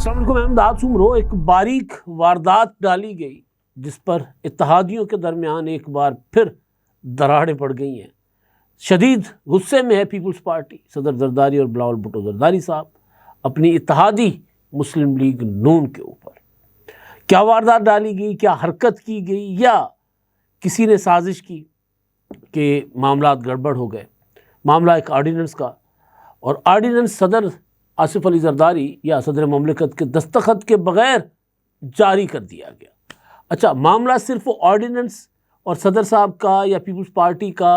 अस्सलाम वालेकुम। अहमदाद सुमरो एक बारीक वारदात डाली गई जिस पर इत्तेहादियों के दरमियान एक बार फिर दरारें पड़ गई हैं। शदीद गुस्से में है पीपल्स पार्टी, सदर जरदारी और बिलावल भुट्टो जरदारी साहब अपनी इत्तेहादी मुस्लिम लीग नून के ऊपर। क्या वारदात डाली गई, क्या हरकत की गई, या किसी ने साजिश की कि मामलात गड़बड़ हो गए। मामला एक आर्डीनेंस का, और आर्डीनेंस सदर आसिफ अली जरदारी या सदर ममलिकत के दस्तखत के बग़ैर जारी कर दिया गया। अच्छा, मामला सिर्फ ऑर्डिनेंस और सदर साहब का या पीपल्स पार्टी का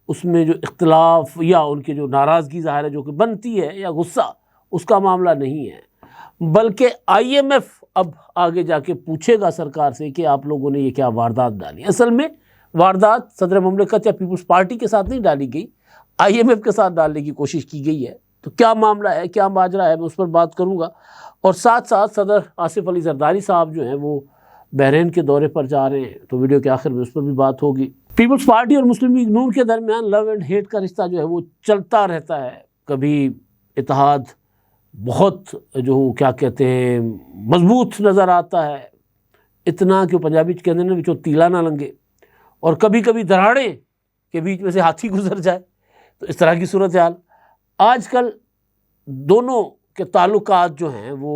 उसमें जो इख्तलाफ या उनकी जो नाराज़गी ज़ाहिर है जो कि बनती है या गुस्सा, उसका मामला नहीं है, बल्कि IMF अब आगे जाके पूछेगा सरकार से कि आप लोगों ने ये क्या वारदात डाली। असल में वारदात सदर ममलिकत या पीपल्स पार्टी के साथ नहीं डाली गई, IMF के साथ डालने की कोशिश की गई है। तो क्या मामला है, क्या माजरा है, मैं उस पर बात करूंगा। और साथ साथ सदर आसिफ अली जरदारी साहब जो हैं वो बहरीन के दौरे पर जा रहे हैं, तो वीडियो के आखिर में उस पर भी बात होगी। पीपल्स पार्टी और मुस्लिम लीग नून के दरमियान लव एंड हेट का रिश्ता जो है वो चलता रहता है। कभी इत्तेहाद बहुत जो क्या कहते हैं मजबूत नज़र आता है, इतना कि पंजाबी कहते हैं ना तीला ना लंगे, और कभी कभी दराड़े के बीच में से हाथी गुजर जाए। तो इस तरह की सूरत हाल आजकल दोनों के ताल्लुकात जो हैं वो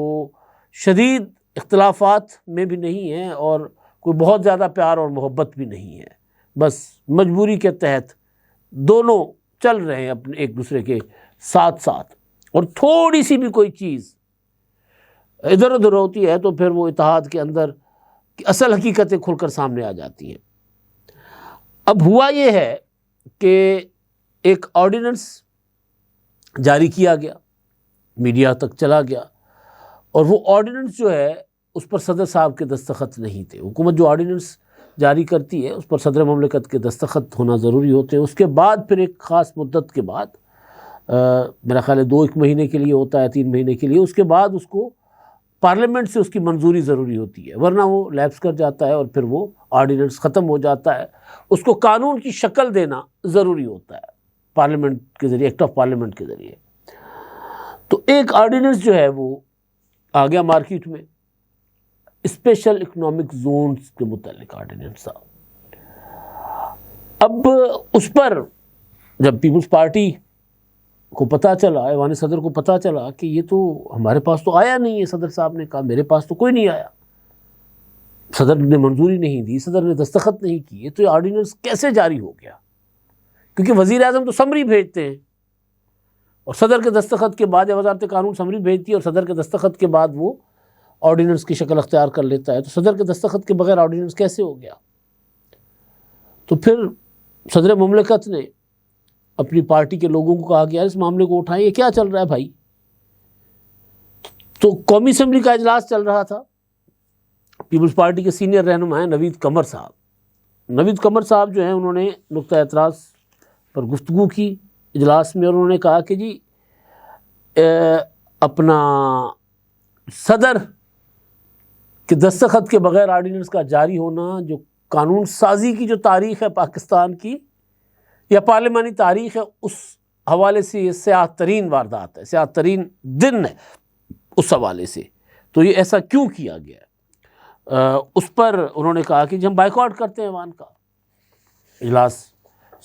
शदीद इख्तलाफात में भी नहीं हैं और कोई बहुत ज़्यादा प्यार और मोहब्बत भी नहीं है। बस मजबूरी के तहत दोनों चल रहे हैं अपने एक दूसरे के साथ साथ, और थोड़ी सी भी कोई चीज़ इधर उधर होती है तो फिर वो इत्तेहाद के अंदर की असल हकीकतें खुलकर सामने आ जाती हैं। अब हुआ ये है कि एक ऑर्डिनेंस जारी किया गया, मीडिया तक चला गया, और वो ऑर्डिनेंस जो है उस पर सदर साहब के दस्तखत नहीं थे। हुकूमत जो ऑर्डिनेंस जारी करती है उस पर सदर ममलिकत के दस्तखत होना ज़रूरी होते हैं। उसके बाद फिर एक ख़ास मुद्दत के बाद मेरा ख्याल है 2-1 महीने के लिए होता है, 3 महीने के लिए, उसके बाद उसको पार्लियामेंट से उसकी मंजूरी ज़रूरी होती है, वरना वो लैप्स कर जाता है और फिर वो ऑर्डिनेंस ख़त्म हो जाता है। उसको कानून की शक्ल देना ज़रूरी होता है पार्लियामेंट के ज़रिए, एक्ट ऑफ पार्लियामेंट के ज़रिए। तो एक ऑर्डिनेंस जो है वो आ गया मार्केट में, स्पेशल इकोनॉमिक जोन्स के मुतालिक ऑर्डिनेंस था। अब उस पर जब पीपल्स पार्टी को पता चला, ऐवान सदर को पता चला कि ये तो हमारे पास तो आया नहीं है, सदर साहब ने कहा मेरे पास तो कोई नहीं आया, सदर ने मंजूरी नहीं दी, सदर ने दस्तखत नहीं किए, तो ये ऑर्डिनेंस कैसे जारी हो गया। क्योंकि वज़ीर आज़म तो समरी भेजते हैं और सदर के दस्तखत के बाद, या वज़ारत कानून समरी भेजती है और सदर के दस्तखत के बाद वो ऑर्डिनेंस की शक्ल अख्तियार कर लेता है। तो सदर के दस्तखत के बगैर ऑर्डिनेंस कैसे हो गया। तो फिर सदर ममलिकत ने अपनी पार्टी के लोगों को कहा कि यार इस मामले को उठाएं, ये क्या चल रहा है भाई। तो कौमी असम्बली का इजलास चल रहा था, पीपल्स पार्टी के सीनियर रहनुमा हैं नवीद कमर साहब। नवीद कमर साहब जो हैं उन्होंने नुक्ता एतराज़ पर गुफ्तगू की इजलास में, और उन्होंने कहा कि जी अपना सदर के दस्तखत के बग़ैर ऑर्डिनेंस का जारी होना, जो कानून साजी की जो तारीख़ है पाकिस्तान की या पार्लिमानी तारीख़ है, उस हवाले से ये स्याह तरीन वारदात है, स्याह तरीन दिन है उस हवाले से। तो ये ऐसा क्यों किया गया, उस पर उन्होंने कहा कि हम बाइकआउट करते हैं ऐवान का। इजलास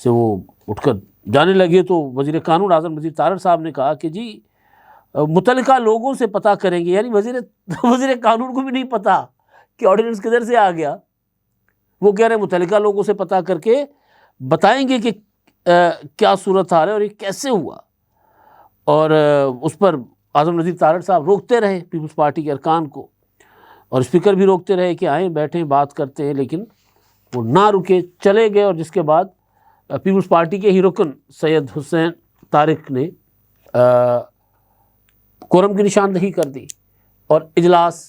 से वो उठकर जाने लगे तो वज़ीर कानून आज़म वज़ीर तारड़ साहब ने कहा कि जी मुतल्लिका लोगों से पता करेंगे, यानी वज़ीर कानून को भी नहीं पता कि ऑर्डिनेंस किधर से आ गया। वो कह रहे हैं मुतल्लिका लोगों से पता करके बताएंगे कि क्या सूरत हाल है और ये कैसे हुआ। और उस पर आज़म वज़ीर तारड़ साहब रोकते रहे पीपल्स पार्टी के अरकान को, और स्पीकर भी रोकते रहे कि आएँ बैठें बात करते हैं, लेकिन वो ना रुके, चले गए। और जिसके बाद पीपल्स पार्टी के ही रुकन सैयद हुसैन तारिक ने कोरम की निशानदही कर दी और इजलास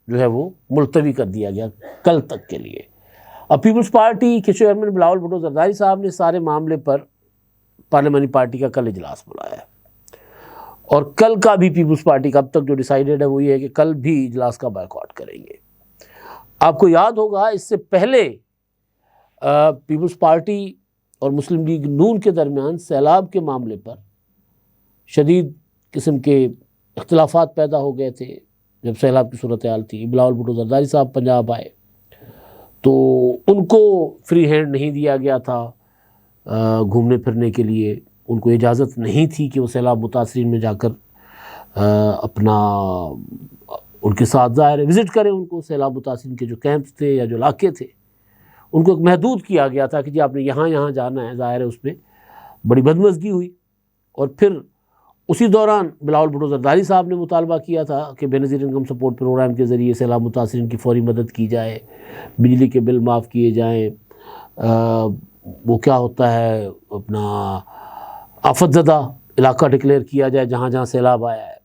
जो है वो मुलतवी कर दिया गया कल तक के लिए। अब पीपल्स पार्टी के चेयरमैन बिलावल भुट्टो जरदारी साहब ने सारे मामले पर पार्लियामानी पार्टी का कल इजलास बुलाया है, और कल का भी पीपल्स पार्टी का अब तक जो डिसाइडेड है वो ये है कि कल भी इजलास का बायकॉट करेंगे। आपको याद होगा इससे पहले पीपल्स पार्टी और मुस्लिम लीग नून के दरमियान सैलाब के मामले पर शदीद किस्म के इख्तिलाफात पैदा हो गए थे। जब सैलाब की सूरत हाल थी, बिलावल भुट्टो जरदारी साहब पंजाब आए तो उनको फ्री हैंड नहीं दिया गया था घूमने फिरने के लिए। उनको इजाज़त नहीं थी कि वो सैलाब मुतासरीन में जाकर अपना उनके साथ ज़ाहिर विज़िट करें उनको। सैलाब मुतासरीन के जो कैंप्स थे या जो इलाके थे उनको एक महदूद किया गया था कि जी आपने यहाँ यहाँ जाना है। ज़ाहिर है उसमें बड़ी बदमज़गी हुई। और फिर उसी दौरान बिलावल भुट्टो जरदारी साहब ने मुतालबा किया था कि बेनज़ीर इनकम सपोर्ट प्रोग्राम के ज़रिए सैलाब मुतासरीन की फ़ौरी मदद की जाए, बिजली के बिल माफ़ किए जाएँ। वो क्या होता है अपना आफतज़दा इलाका डिक्लेयर किया जाए जहाँ जहाँ सैलाब आया है।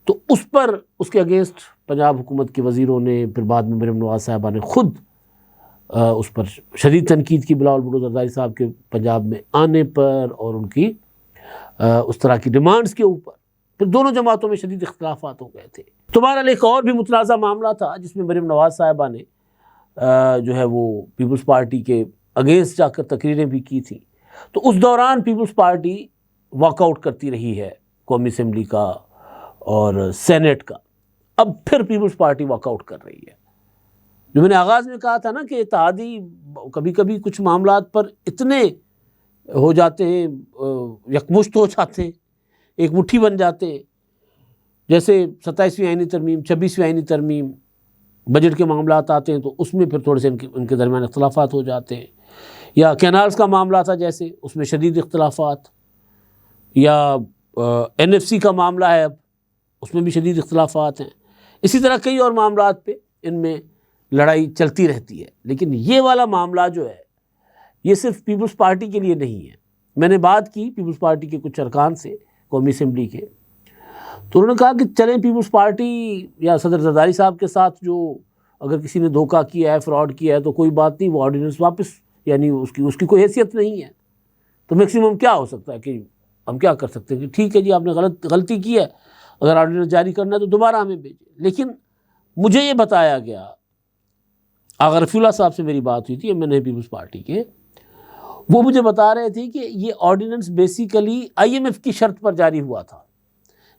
तो उस पर उसके अगेंस्ट पंजाब हुकूमत के वज़ीरों ने, फिर बाद में मरियम नवाज़ साहिबा ने ख़ुद उस पर शदीद तनकीद की बिलावल भुट्टो जरदारी साहब के पंजाब में आने पर और उनकी उस तरह की डिमांड्स के ऊपर। फिर दोनों जमातों में शदीद इख्तलाफात हो गए थे। तो बहरहाल एक और भी मुतनाज़ा मामला था जिसमें मरियम नवाज़ साहिबा ने जो है वो पीपल्स पार्टी के अगेंस्ट जाकर तकरीरें भी की थी। तो उस दौरान पीपल्स पार्टी वॉकआउट करती रही है कौमी असम्बली का और सेनेट का। अब फिर पीपल्स पार्टी वॉकआउट कर रही है। जो मैंने आगाज़ में कहा था ना कि इत्तेहादी कभी कभी कुछ मामलात पर इतने हो जाते हैं, यकमुश्त हो जाते हैं, एक मुट्ठी बन जाते हैं। जैसे 27वीं आईनी तरमीम, 26वीं आईनी तरमीम, बजट के मामलात आते हैं तो उसमें फिर थोड़े से इनके दरमियान इख्तलाफात हो जाते हैं। या कैनाल्स का मामला था जैसे, उसमें शदीद इख्तलाफात। या NFC का मामला है, अब उसमें भी शदीद इख्तलाफात हैं। इसी तरह कई और मामलात पे इनमें लड़ाई चलती रहती है। लेकिन ये वाला मामला जो है ये सिर्फ पीपल्स पार्टी के लिए नहीं है। मैंने बात की पीपल्स पार्टी के कुछ अरकान से कौमी असम्बली के, तो उन्होंने कहा कि चलें पीपल्स पार्टी या सदर जरदारी साहब के साथ, जो अगर किसी ने धोखा किया है, फ्रॉड किया है तो कोई बात नहीं, वो ऑर्डिनेंस वापस, यानी उसकी कोई हैसियत नहीं है। तो मैक्सिमम क्या हो सकता है कि हम क्या कर सकते हैं कि ठीक है जी आपने गलती की है, अगर ऑर्डिनेंस जारी करना है तो दोबारा हमें भेजें। लेकिन मुझे ये बताया गया, आगा रफ़ीउल्लाह साहब से मेरी बात हुई थी, मैंने पीपल्स पार्टी के, वो मुझे बता रहे थे कि ये ऑर्डिनेंस बेसिकली IMF की शर्त पर जारी हुआ था।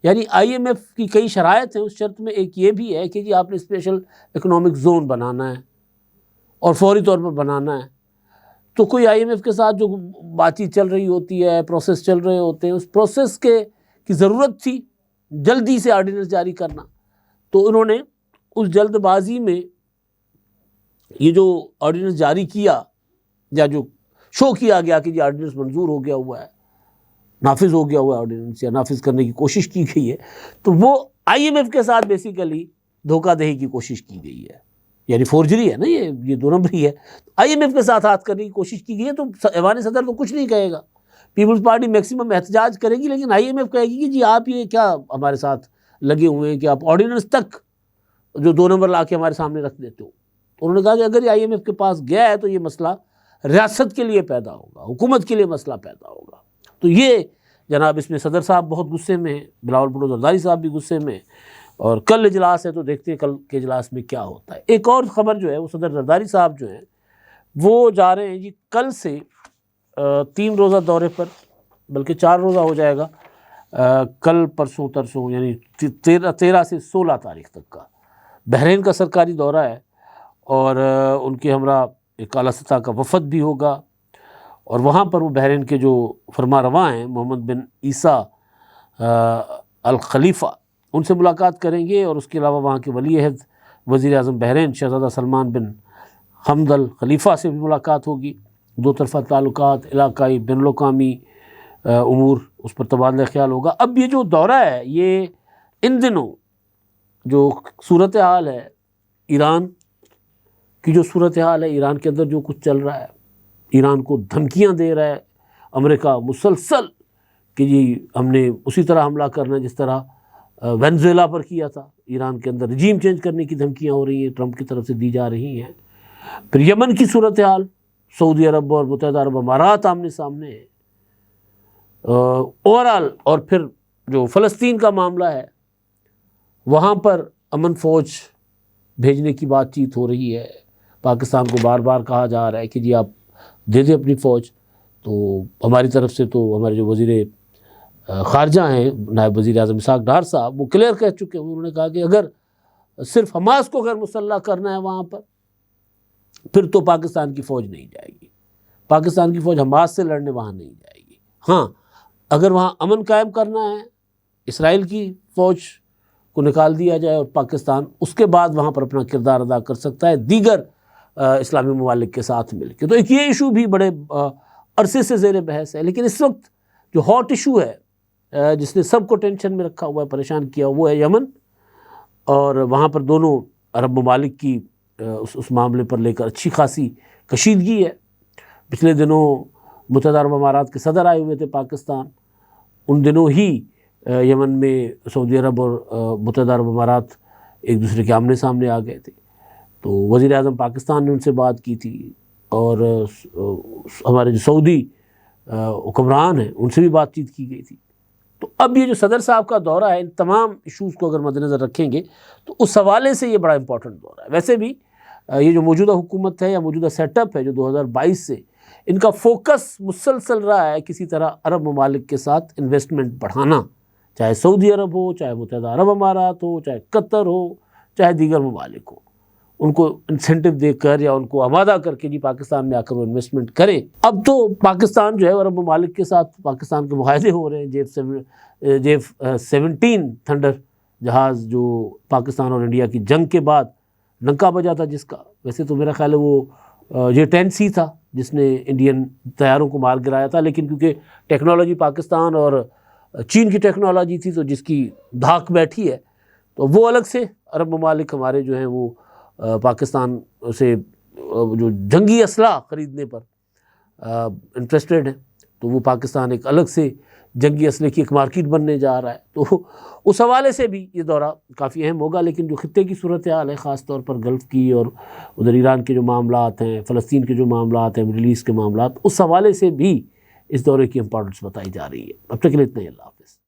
यानी IMF की कई शराइत हैं, उस शर्त में एक ये भी है कि जी आपने स्पेशल इकोनॉमिक जोन बनाना है और फौरी तौर पर बनाना है। तो कोई IMF के साथ जो बातचीत चल रही होती है, प्रोसेस चल रहे होते हैं, उस प्रोसेस की ज़रूरत थी जल्दी से ऑर्डिनेंस जारी करना। तो उन्होंने उस जल्दबाजी में ये जो ऑर्डिनेंस जारी किया, या जो शो किया गया कि जी ऑर्डिनेंस मंजूर हो गया हुआ है, नाफिज हो गया हुआ है ऑर्डिनेंस, या नाफिज करने की कोशिश की गई है, तो वो IMF के साथ बेसिकली धोखाधड़ी की कोशिश की गई है। यानी फोर्जरी है ना, ये 2 नंबरी है। IMF के साथ हाथ करने की कोशिश की गई है। तो ऐवान सदर तो कुछ नहीं कहेगा, पीपल्स पार्टी मैक्सिमम एहतजाज करेगी, लेकिन IMF कहेगी कि जी आप ये क्या हमारे साथ लगे हुए हैं कि आप ऑर्डिनेंस तक जो 2 नंबर ला के हमारे सामने रख देते हो। तो उन्होंने कहा कि अगर ये IMF के पास गया है तो ये मसला रियासत के लिए पैदा होगा, हुकूमत के लिए मसला पैदा होगा। तो ये जनाब इसमें सदर साहब बहुत गुस्से में हैं, बिलावल भुट्टो जरदारी साहब भी गुस्से में, और कल इजलास है तो देखते हैं कल के इजलास में क्या होता है। एक और ख़बर जो है वो सदर जरदारी साहब जो हैं वो जा रहे हैं जी कल से 3 रोज़ा दौरे पर, बल्कि 4 रोज़ा हो जाएगा, कल परसों तरसों, यानी 13 से 16 तारीख तक का बहरीन का सरकारी दौरा है। और उनके हमरा एक आला सतह का वफ़द भी होगा, और वहाँ पर वो बहरीन के जो फरमा रवा हैं मोहम्मद बिन ईसा अल खलीफ़ा, उनसे मुलाकात करेंगे। और उसके अलावा वहाँ के वली अहद वज़ीर आज़म बहरीन शहज़ादा सलमान बिन हमद अल खलीफ़ा से भी मुलाकात होगी। 2 तरफ़ा ताल्लुकात, इलाकाई बैनुल-अक़वामी उमूर, उस पर तबादला ख्याल होगा। अब ये जो दौरा है ये इन दिनों जो सूरत हाल है, ईरान की जो सूरत हाल है, ईरान के अंदर जो कुछ चल रहा है, ईरान को धमकियां दे रहा है अमेरिका मुसलसल कि जी हमने उसी तरह हमला करना है जिस तरह वेनेज़ुएला पर किया था। ईरान के अंदर रजीम चेंज करने की धमकियां हो रही हैं, ट्रंप की तरफ से दी जा रही हैं। फिर यमन की सूरत हाल, सऊदी अरब और मुत्तहिदा अरब अमारात आमने सामने है ओवरऑल। और फिर जो फ़लस्तीन का मामला है वहाँ पर अमन फ़ौज भेजने की बातचीत हो रही है। पाकिस्तान को बार बार कहा जा रहा है कि जी आप दे दें अपनी फ़ौज। तो हमारी तरफ से तो हमारे जो वज़ीर ख़ारजा हैं, नायब वज़ीर आज़म इसहाक़ डार साहब, वो क्लियर कह चुके हैं। उन्होंने कहा कि अगर सिर्फ हमास को अगर मुसल्लह करना है वहाँ पर, फिर तो पाकिस्तान की फ़ौज नहीं जाएगी। पाकिस्तान की फ़ौज हमास से लड़ने वहाँ नहीं जाएगी। हाँ, अगर वहाँ अमन कायम करना है, इसराइल की फ़ौज को निकाल दिया जाए और पाकिस्तान उसके बाद वहाँ पर अपना किरदार अदा कर सकता है दीगर इस्लामी ममालिक के साथ मिलकर। तो एक ये इशू भी बड़े अरसे से ज़ेर बहस है। लेकिन इस वक्त जो हॉट इशू है जिसने सबको टेंशन में रखा हुआ है, परेशान किया, वो है यमन। और वहाँ पर दोनों अरब ममालिक की उस मामले पर लेकर अच्छी खासी कशीदगी है। पिछले दिनों मुत्तहदा अरब अमारात के सदर आए हुए थे पाकिस्तान। उन दिनों ही यमन में सऊदी अरब और मुत्तहदा अरब अमारात एक दूसरे के आमने सामने आ गए थे। तो वज़ीर आज़म पाकिस्तान ने उनसे बात की थी और हमारे जो सऊदी हुक्मरान हैं उनसे भी बातचीत की गई थी। तो अब ये जो सदर साहब का दौरा है, इन तमाम इशूज़ को अगर मद्देनज़र रखेंगे तो उस हवाले से ये बड़ा इंपॉर्टेंट दौरा है। वैसे भी ये जो मौजूदा हुकूमत है या मौजूदा सेटअप है जो 2022 से, इनका फोकस मुसलसल रहा है किसी तरह अरब ममालिक के साथ इन्वेस्टमेंट बढ़ाना, चाहे सऊदी अरब हो, चाहे मुत्तहदा अरब अमारात हो, चाहे कतर हो, चाहे दीगर ममालिक हो। उनको इंसेंटिव देकर या उनको आमादा करके जी पाकिस्तान में आकर वो इन्वेस्टमेंट करें। अब तो पाकिस्तान जो है अरब ममालिक के साथ पाकिस्तान के मुआहदे हो रहे हैं। F-17 थंडर जहाज़ जो पाकिस्तान और इंडिया की जंग के बाद नंका बजा था, जिसका वैसे तो मेरा ख्याल है वो J-10C था जिसने इंडियन तैयारों को मार गिराया था। लेकिन क्योंकि टेक्नोलॉजी पाकिस्तान और चीन की टेक्नोलॉजी थी तो जिसकी धाक बैठी है, तो वो अलग से अरब ममालिक हमारे जो हैं वो पाकिस्तान से जो जंगी असला ख़रीदने पर इंटरेस्टेड हैं। तो वो पाकिस्तान एक अलग से जंगी असले की एक मार्केट बनने जा रहा है। तो उस हवाले से भी ये दौरा काफ़ी अहम होगा। लेकिन जो खित्ते की सूरत हाल है, ख़ास तौर पर गल्फ़ की और उधर ईरान के जो मामलात हैं, फ़लस्तीन के जो मामलात हैं, मिडल ईस्ट के मामलात, उस हवाले से भी इस दौरे की इंपॉर्टेंस बताई जा रही है। अब तक के लिए इतना ही। अल्लाह हाफ़िज़।